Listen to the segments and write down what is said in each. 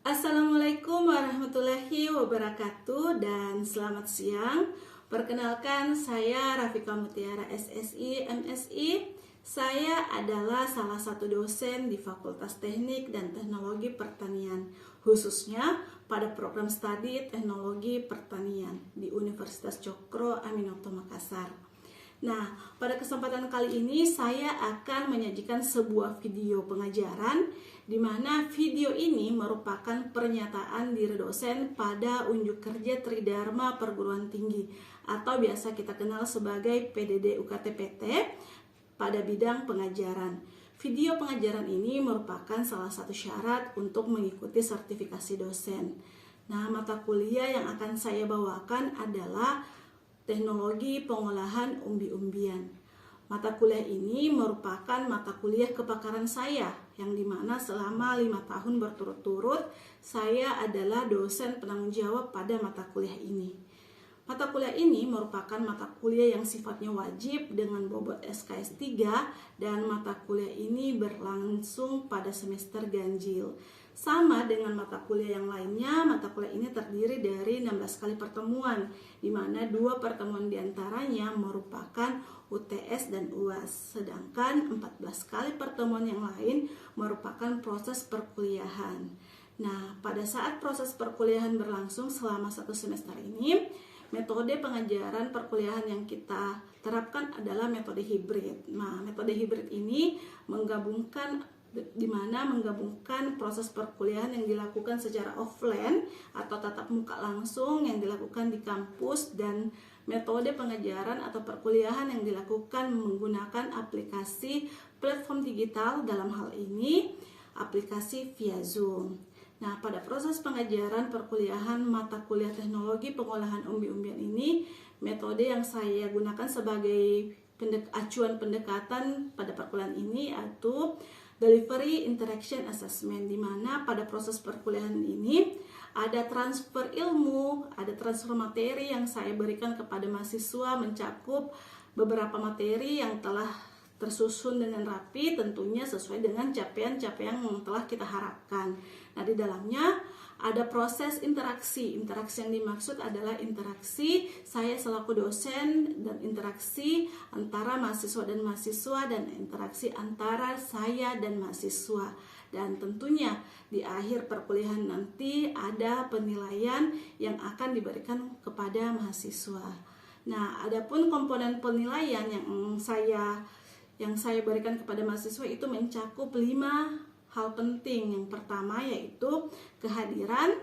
Assalamualaikum warahmatullahi wabarakatuh dan selamat siang. Perkenalkan, saya Rafika Mutiara SSI MSI. Saya adalah salah satu dosen di Fakultas Teknik dan Teknologi Pertanian, khususnya pada program studi Teknologi Pertanian di Universitas Cokro Aminoto Makassar. Nah, pada kesempatan kali ini saya akan menyajikan sebuah video pengajaran di mana video ini merupakan pernyataan diri dosen pada unjuk kerja Tridharma Perguruan Tinggi atau biasa kita kenal sebagai PDD UKT-PT pada bidang pengajaran. Video pengajaran ini merupakan salah satu syarat untuk mengikuti sertifikasi dosen. Nah, mata kuliah yang akan saya bawakan adalah Teknologi Pengolahan Umbi-umbian. Mata kuliah ini merupakan mata kuliah kepakaran saya, yang dimana selama 5 tahun berturut-turut saya adalah dosen penanggung jawab pada mata kuliah ini. Mata kuliah ini merupakan mata kuliah yang sifatnya wajib dengan bobot SKS 3 dan mata kuliah ini berlangsung pada semester ganjil. Sama dengan mata kuliah yang lainnya, mata kuliah ini terdiri dari 16 kali pertemuan, di mana 2 pertemuan diantaranya merupakan UTS dan UAS, sedangkan 14 kali pertemuan yang lain merupakan proses perkuliahan. Nah, pada saat proses perkuliahan berlangsung selama 1 semester ini, metode pengajaran perkuliahan yang kita terapkan adalah metode hibrid. Nah, metode hibrid ini menggabungkan proses perkuliahan yang dilakukan secara offline atau tatap muka langsung yang dilakukan di kampus dan metode pengajaran atau perkuliahan yang dilakukan menggunakan aplikasi platform digital, dalam hal ini aplikasi via Zoom. Nah, pada proses pengajaran perkuliahan mata kuliah Teknologi Pengolahan Umbi-umbian ini, metode yang saya gunakan sebagai acuan pendekatan pada perkuliahan ini yaitu Delivery Interaction Assessment, di mana pada proses perkuliahan ini ada transfer ilmu, ada transfer materi yang saya berikan kepada mahasiswa mencakup beberapa materi yang telah tersusun dengan rapi, tentunya sesuai dengan capaian-capaian yang telah kita harapkan. Nah, di dalamnya ada proses interaksi. Interaksi yang dimaksud adalah interaksi saya selaku dosen dan interaksi antara mahasiswa dan interaksi antara saya dan mahasiswa. Dan tentunya di akhir perkuliahan nanti ada penilaian yang akan diberikan kepada mahasiswa. Nah, adapun komponen penilaian yang saya berikan kepada mahasiswa itu mencakup 5 hal penting. Yang pertama yaitu kehadiran,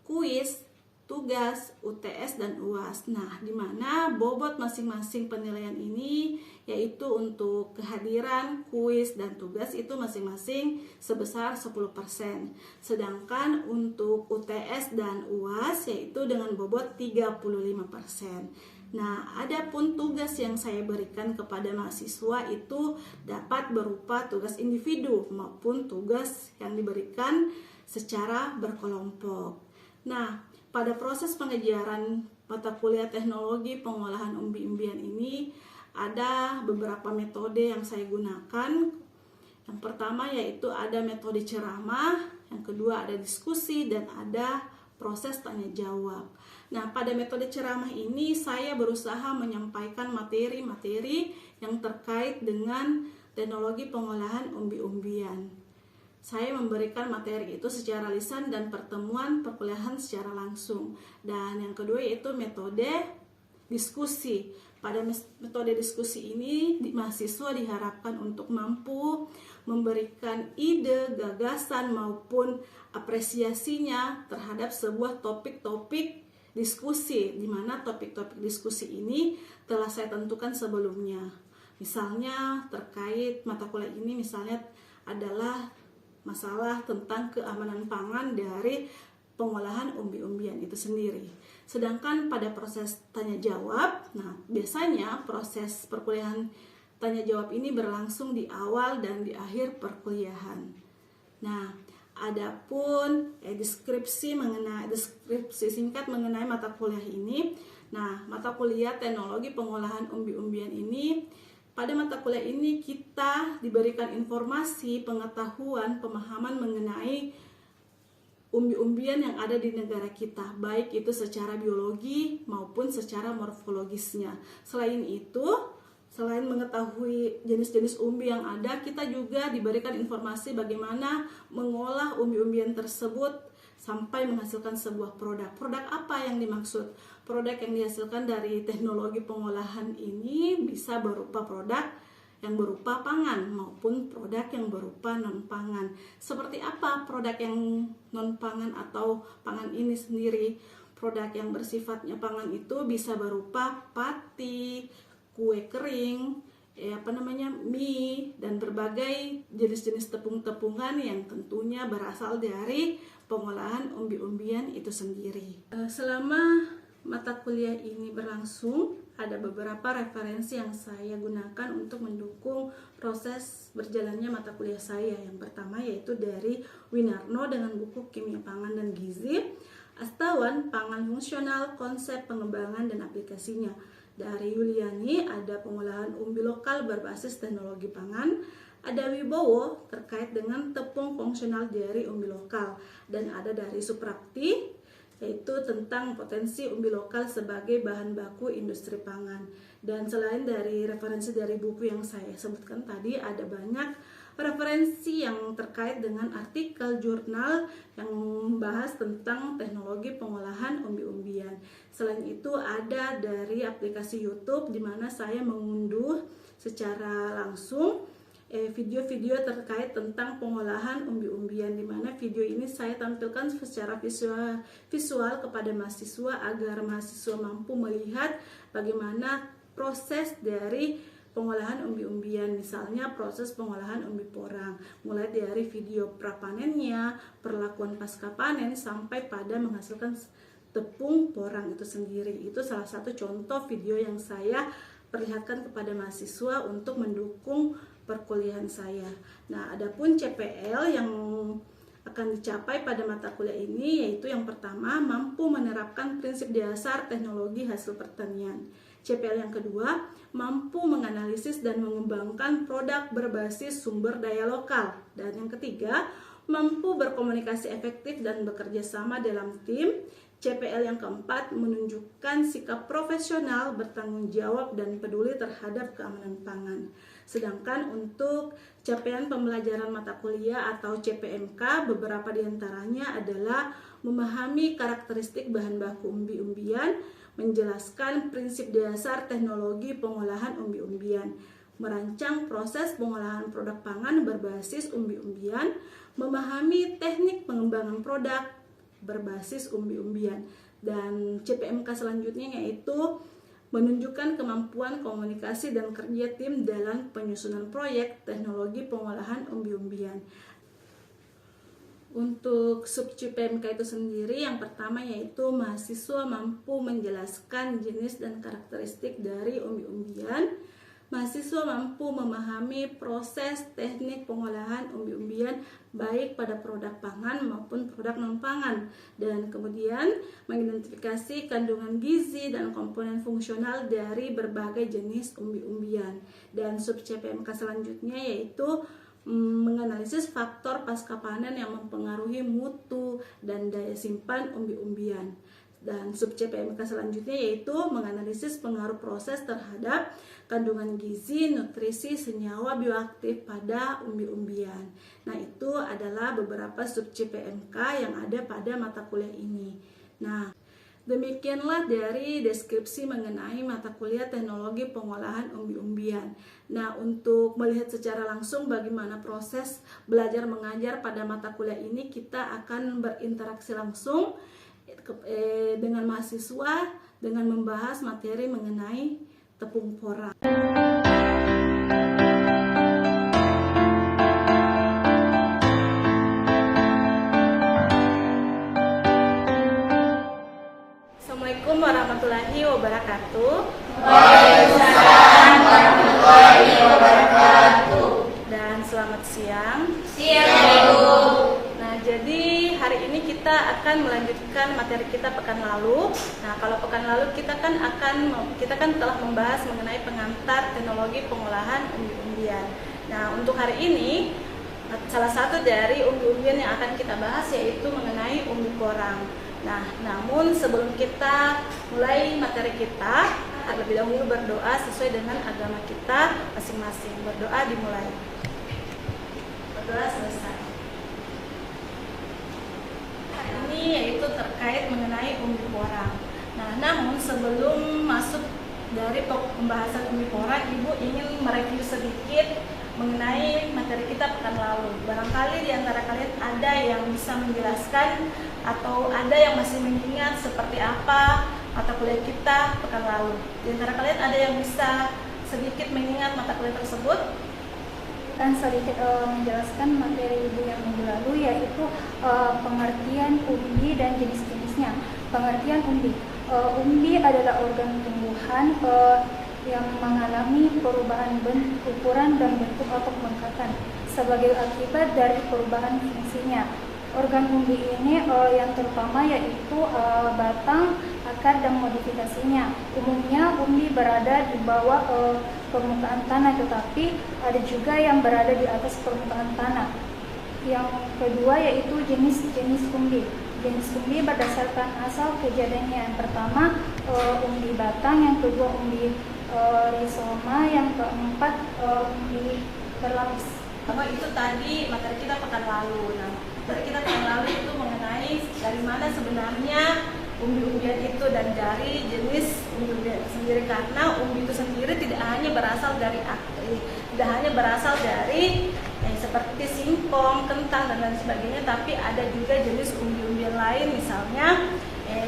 kuis, tugas, UTS, dan UAS. Nah, di mana bobot masing-masing penilaian ini yaitu untuk kehadiran, kuis, dan tugas itu masing-masing sebesar 10%. Sedangkan untuk UTS dan UAS yaitu dengan bobot 35%. Nah, adapun tugas yang saya berikan kepada mahasiswa itu dapat berupa tugas individu maupun tugas yang diberikan secara berkelompok. Nah, pada proses pengajaran mata kuliah Teknologi Pengolahan Umbi-umbian ini ada beberapa metode yang saya gunakan. Yang pertama yaitu ada metode ceramah, yang kedua ada diskusi, dan ada proses tanya jawab. Nah, pada metode ceramah ini saya berusaha menyampaikan materi-materi yang terkait dengan teknologi pengolahan umbi-umbian. Saya memberikan materi itu secara lisan dan pertemuan perkuliahan secara langsung. Dan yang kedua yaitu metode diskusi. Pada metode diskusi ini mahasiswa diharapkan untuk mampu memberikan ide, gagasan maupun apresiasinya terhadap sebuah topik-topik diskusi, di mana topik-topik diskusi ini telah saya tentukan sebelumnya. Misalnya terkait mata kuliah ini misalnya adalah masalah tentang keamanan pangan dari pengolahan umbi-umbian itu sendiri. Sedangkan pada proses tanya jawab, nah biasanya proses perkuliahan tanya jawab ini berlangsung di awal dan di akhir perkuliahan. Nah, adapun deskripsi singkat mengenai mata kuliah ini. Nah, mata kuliah Teknologi Pengolahan Umbi-umbian ini, pada mata kuliah ini kita diberikan informasi, pengetahuan, pemahaman mengenai umbi-umbian yang ada di negara kita, baik itu secara biologi maupun secara morfologisnya. Selain itu, selain mengetahui jenis-jenis umbi yang ada, kita juga diberikan informasi bagaimana mengolah umbi-umbian tersebut sampai menghasilkan sebuah produk. Produk apa yang dimaksud? Produk yang dihasilkan dari teknologi pengolahan ini bisa berupa produk yang berupa pangan maupun produk yang berupa non-pangan. Seperti apa produk yang non-pangan atau pangan ini sendiri? Produk yang bersifatnya pangan itu bisa berupa pati, kue kering, mie, dan berbagai jenis-jenis tepung-tepungan yang tentunya berasal dari pengolahan umbi-umbian itu sendiri. Selama mata kuliah ini berlangsung, ada beberapa referensi yang saya gunakan untuk mendukung proses berjalannya mata kuliah saya. Yang pertama yaitu dari Winarno dengan buku Kimia Pangan dan Gizi, Astawan Pangan Fungsional, Konsep Pengembangan dan Aplikasinya. Dari Yuliani ada pengolahan umbi lokal berbasis teknologi pangan. Ada Wibowo terkait dengan tepung fungsional dari umbi lokal. Dan ada dari Suprapti yaitu tentang potensi umbi lokal sebagai bahan baku industri pangan. Dan selain dari referensi dari buku yang saya sebutkan tadi, ada banyak referensi yang terkait dengan artikel jurnal yang membahas tentang teknologi pengolahan umbi-umbian. Selain itu ada dari aplikasi YouTube di mana saya mengunduh secara langsung video-video terkait tentang pengolahan umbi-umbian, di mana video ini saya tampilkan secara visual kepada mahasiswa agar mahasiswa mampu melihat bagaimana proses dari pengolahan umbi-umbian, misalnya proses pengolahan umbi porang, mulai dari video prapanennya, perlakuan pasca panen, sampai pada menghasilkan tepung porang itu sendiri. Itu salah satu contoh video yang saya perlihatkan kepada mahasiswa untuk mendukung perkuliahan saya. Nah, adapun CPL yang akan dicapai pada mata kuliah ini yaitu yang pertama, mampu menerapkan prinsip dasar teknologi hasil pertanian. CPL yang kedua, mampu menganalisis dan mengembangkan produk berbasis sumber daya lokal. Dan yang ketiga, mampu berkomunikasi efektif dan bekerja sama dalam tim. CPL yang keempat, menunjukkan sikap profesional, bertanggung jawab, dan peduli terhadap keamanan pangan. Sedangkan untuk capaian pembelajaran mata kuliah atau CPMK, beberapa diantaranya adalah memahami karakteristik bahan baku umbi-umbian, menjelaskan prinsip dasar teknologi pengolahan umbi-umbian, merancang proses pengolahan produk pangan berbasis umbi-umbian, memahami teknik pengembangan produk berbasis umbi-umbian. Dan CPMK selanjutnya yaitu menunjukkan kemampuan komunikasi dan kerja tim dalam penyusunan proyek teknologi pengolahan umbi-umbian. Untuk sub CPMK itu sendiri, yang pertama yaitu mahasiswa mampu menjelaskan jenis dan karakteristik dari umbi-umbian. Mahasiswa mampu memahami proses teknik pengolahan umbi-umbian baik pada produk pangan maupun produk non-pangan, dan kemudian mengidentifikasi kandungan gizi dan komponen fungsional dari berbagai jenis umbi-umbian. Dan sub CPMK selanjutnya yaitu menganalisis faktor pasca panen yang mempengaruhi mutu dan daya simpan umbi-umbian. Dan sub CPMK selanjutnya yaitu menganalisis pengaruh proses terhadap kandungan gizi, nutrisi, senyawa bioaktif pada umbi-umbian. Nah, itu adalah beberapa sub CPMK yang ada pada mata kuliah ini. Nah, demikianlah dari deskripsi mengenai mata kuliah teknologi pengolahan umbi-umbian. Nah, untuk melihat secara langsung bagaimana proses belajar mengajar pada mata kuliah ini, kita akan berinteraksi langsung dengan mahasiswa dengan membahas materi mengenai tepung porang. Assalamualaikum warahmatullahi wabarakatuh. Waalaikumsalam warahmatullahi wabarakatuh. Dan selamat siang. Siang, Ibu. Nah, jadi hari ini kita akan melanjutkan materi kita pekan lalu. Nah, kalau pekan lalu kita kan telah membahas mengenai pengantar teknologi pengolahan umbi-umbian. Nah, untuk hari ini Salah satu dari umbi-umbian yang akan kita bahas yaitu mengenai umbi porang. Nah, namun sebelum kita mulai materi kita, terlebih dahulu berdoa sesuai dengan agama kita masing-masing. Berdoa dimulai. Berdoa selesai. Ini yaitu terkait mengenai umbi porang. Nah, namun sebelum masuk dari pembahasan umbi porang, Ibu ingin mereview sedikit mengenai materi kita pekan lalu. Barangkali di antara kalian ada yang bisa menjelaskan atau ada yang masih mengingat seperti apa mata kuliah kita pekan lalu. Di antara kalian ada yang bisa sedikit mengingat mata kuliah tersebut? Akan sedikit menjelaskan materi Ibu yang minggu lalu, yaitu pengertian umbi dan jenis-jenisnya. Pengertian umbi. Umbi adalah organ tumbuhan yang mengalami perubahan bentuk, ukuran, dan bentuk atau pembengkakan sebagai akibat dari perubahan fungsinya. Organ umbi ini yang terutama yaitu batang, akar, dan modifikasinya. Umumnya umbi berada di bawah permukaan tanah, tetapi ada juga yang berada di atas permukaan tanah. Yang kedua yaitu jenis-jenis umbi. Jenis umbi berdasarkan asal kejadiannya. Yang pertama umbi batang, yang kedua umbi rizoma, yang keempat umbi berlapis. Itu tadi materi kita pekan lalu. Nah, materi kita pekan lalu itu mengenai dari mana sebenarnya umbi-umbian itu dan dari jenis umbi-umbian sendiri, karena umbi itu sendiri tidak hanya berasal dari tidak hanya berasal dari seperti singkong, kentang, dan lain sebagainya, tapi ada juga jenis umbi-umbian lain, misalnya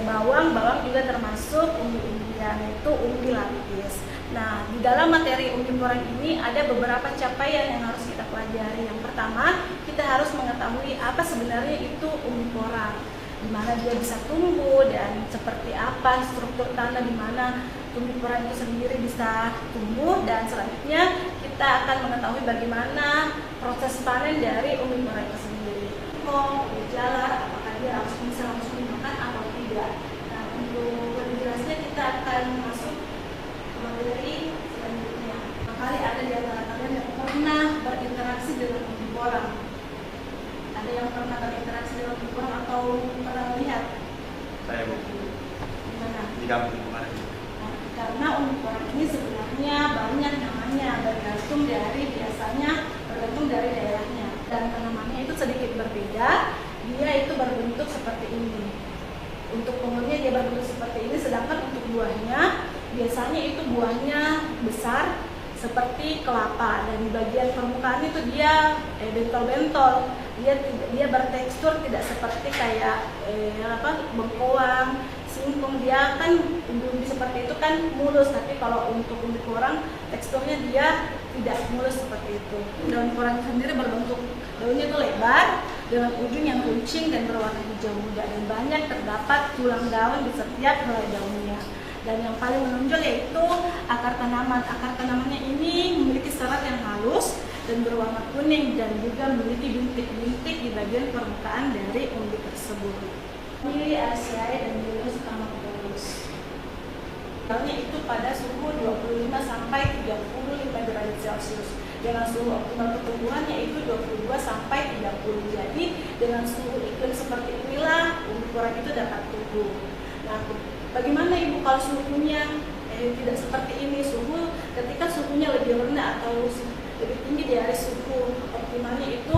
bawang juga termasuk umbi-umbian, itu umbi lapis. Nah, di dalam materi umbi porang ini ada beberapa capaian yang harus kita pelajari. Yang pertama, kita harus mengetahui apa sebenarnya itu umbi porang, di mana dia bisa tumbuh dan seperti apa struktur tanah di mana umbi porang itu sendiri bisa tumbuh, dan selanjutnya kita akan mengetahui bagaimana proses panen dari umbi porang itu sendiri. Gejala, apakah dia harus bisa langsung dimakan atau tidak. Nah, untuk lebih jelasnya kita akan masuk ke materi selanjutnya. Kali ada di antara kalian yang pernah berinteraksi dengan umbi porang? Ada yang pernah berinteraksi dengan umbi porang atau pernah melihat? Saya Bu. Gimana? Di kampung kemarin. Nah, karena umbi porang ini sebenarnya banyak namanya, bergantung dari daerahnya, dan tanamannya itu sedikit berbeda. Dia itu berbentuk seperti ini. Untuk umurnya dia berbentuk seperti ini, sedangkan untuk buahnya biasanya itu buahnya besar seperti kelapa, dan di bagian permukaan itu dia bentol-bentol. Dia bertekstur tidak seperti kayak bengkoang, singkong. Dia kan umbi seperti itu kan mulus, tapi kalau untuk umbi porang teksturnya dia tidak mulus seperti itu. Daun porang sendiri berbentuk daunnya itu lebar dengan ujung yang runcing dan berwarna hijau muda, dan banyak terdapat tulang daun di setiap helai daunnya. Dan yang paling menonjol yaitu akar tanaman. Akar tanamannya ini memiliki serat yang halus dan berwarna kuning, dan juga memiliki bintik-bintik di bagian permukaan dari umbi tersebut. Ini Asiae dan Venus Amacus. Daunnya itu pada suhu 25 sampai 35 derajat Celcius. Dengan suhu optimal pertumbuhan yaitu 22 sampai 30. Jadi dengan suhu iklim seperti inilah umbi porang itu dapat tumbuh. Nah, bagaimana Ibu kalau suhunya tidak seperti ini? Ketika suhunya lebih rendah atau lebih tinggi dari suhu optimalnya, itu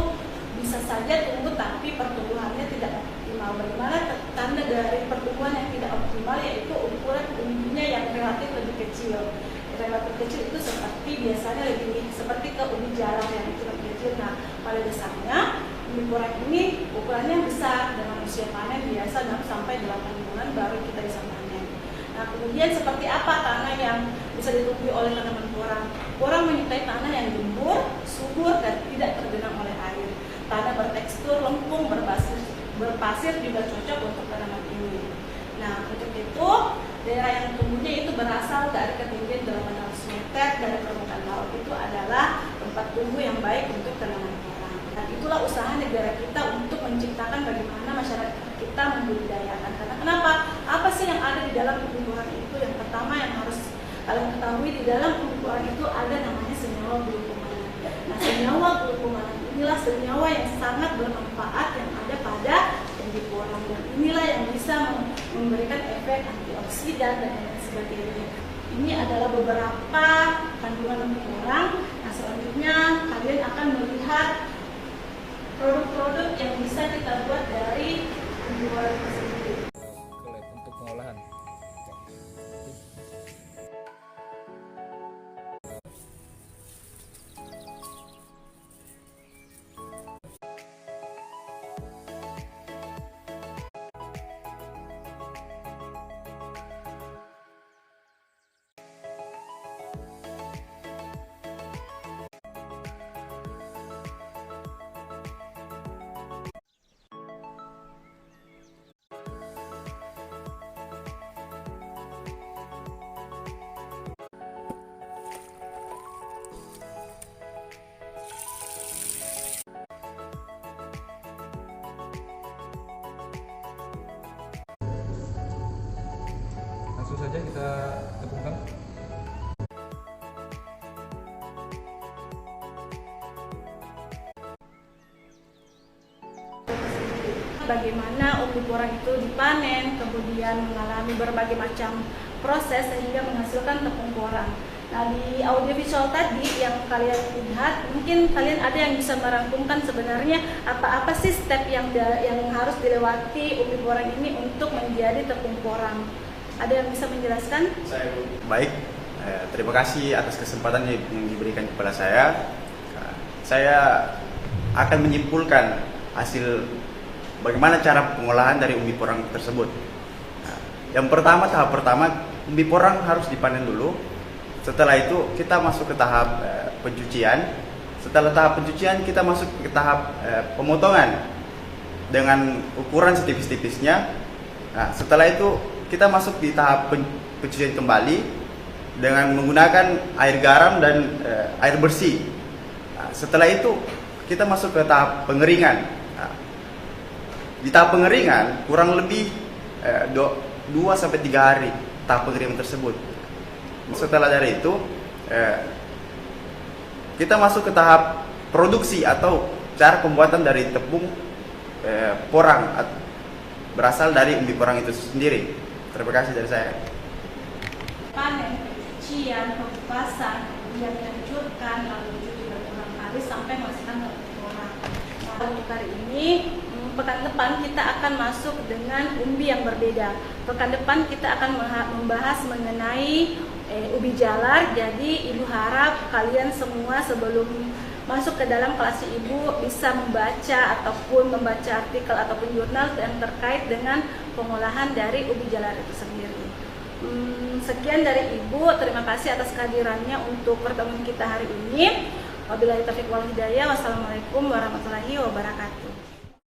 bisa saja tumbuh tapi pertumbuhannya tidak optimal. Bagaimana tanda dari pertumbuhan yang tidak optimal? Yaitu ukuran umbinya yang relatif lebih kecil. Relatif kecil itu seperti biasanya lebih seperti ke umbi jalar yang itu lebih kecil. Nah, pada dasarnya umbi porang ini ukurannya besar, dengan usia panen biasa 6 sampai 8 bulan baru kita bisa panen. Nah, kemudian seperti apa tanah yang bisa ditumbuhi oleh tanaman porang? Porang menyukai tanah yang gembur, subur, dan tidak tergenang oleh air. Tanah bertekstur lempung, berpasir juga cocok untuk tanaman ini. Nah, untuk itu daerah yang tumbuhnya itu berasal dari ketinggian 800 meter dari permukaan laut. Itu adalah tempat tumbuh yang baik untuk tanaman porang. Dan itulah usaha negara kita untuk menciptakan bagaimana masyarakat kita membudidayakan. Karena kenapa? Apa sih yang ada di dalam umbi porang itu? Yang pertama yang harus kalian ketahui, di dalam umbi porang itu ada namanya senyawa glukomanat. Nah, senyawa kumaran inilah senyawa yang sangat bermanfaat yang ada pada umbi porang, dan inilah yang bisa memberikan efek antioksidan dan lain sebagainya. Ini adalah beberapa kandungan umbi porang. Nah, selanjutnya kalian akan melihat produk-produk yang bisa kita buat dari umbi porang tersebut. Untuk pengolahan. Langsung saja kita tepungkan. Bagaimana umbi porang itu dipanen, kemudian mengalami berbagai macam proses sehingga menghasilkan tepung porang. Nah, di audiovisual tadi yang kalian lihat, mungkin kalian ada yang bisa merangkumkan sebenarnya apa-apa sih step yang harus dilewati umbi porang ini untuk menjadi tepung porang. Ada yang bisa menjelaskan? Saya Bu. Baik, terima kasih atas kesempatan yang diberikan kepada saya. Saya akan menyimpulkan hasil bagaimana cara pengolahan dari umbi porang tersebut. Yang pertama, tahap pertama, umbi porang harus dipanen dulu. Setelah itu kita masuk ke tahap pencucian. Setelah tahap pencucian kita masuk ke tahap pemotongan dengan ukuran setipis-tipisnya. Nah, setelah itu kita masuk di tahap pencucian kembali dengan menggunakan air garam dan air bersih. Nah, setelah itu kita masuk ke tahap pengeringan. Nah, di tahap pengeringan kurang lebih 2-3 hari tahap pengeringan tersebut. Setelah dari itu kita masuk ke tahap produksi atau cara pembuatan dari tepung porang berasal dari umbi porang itu sendiri. Terima kasih dari saya. Panen, pencucian, pengupasan, kemudian dihancurkan, lalu dicuci berulang kali sampai menghasilkan tepung porang. Nah, untuk hari ini pekan depan kita akan masuk dengan umbi yang berbeda. Pekan depan kita akan membahas mengenai ubi jalar. Jadi ibu harap kalian semua sebelum masuk ke dalam kelas ibu bisa membaca ataupun membaca artikel ataupun jurnal yang terkait dengan pengolahan dari ubi jalar itu sendiri. Sekian dari ibu, terima kasih atas kehadirannya untuk pertemuan kita hari ini. Wabillahi taufiq wal hidayah. Wassalamualaikum warahmatullahi wabarakatuh.